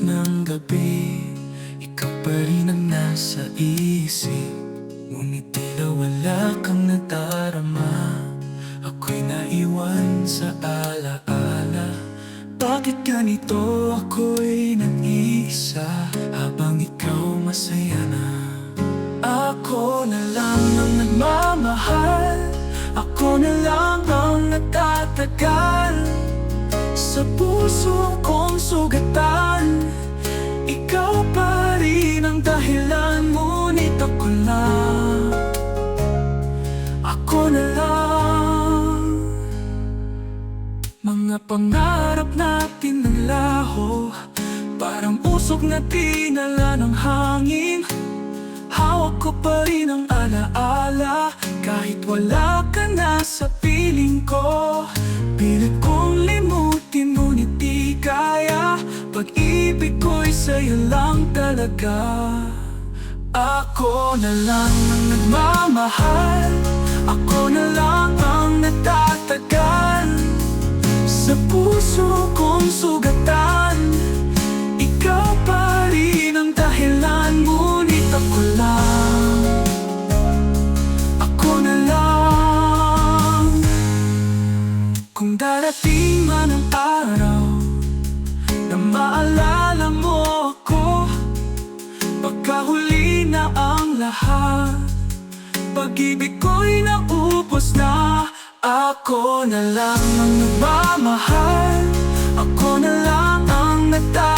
ng gabi, ikaw pa rin ang nasa isip. Ngunit tila wala kang nadarama, ako'y naiwan sa alaala. Bakit ganito ako'y nag-iisa, habang ikaw masaya na? Ako na lang ang nagmamahal, ako na lang ang nagtatagal. Sa puso kong sugatan, ikaw pa rin ang dahilan. Ngunit ako lang, ako na lang. Mga pangarap natin ng laho, parang usok na tinala ng hangin. Hawak ko pa rin ang alaala, kahit wala ka na sa piling ko. Pilit kong limutin, ngunit di kaya. Pag-ibig ko'y sa'yo lang talaga. Ako na lang ang nagmamahal, ako na lang ang nagtatagal. Sa puso kong sugatan, ikaw pa rin ang dahilan. Ngunit ako lang, ako na lang. Kung darating man ang araw na maalala mo ako, pagkahuli na ang lahat, pag-ibig ko'y naubos na. Ako na lang ang nagmamahal, ako na lang ang nagtatagal.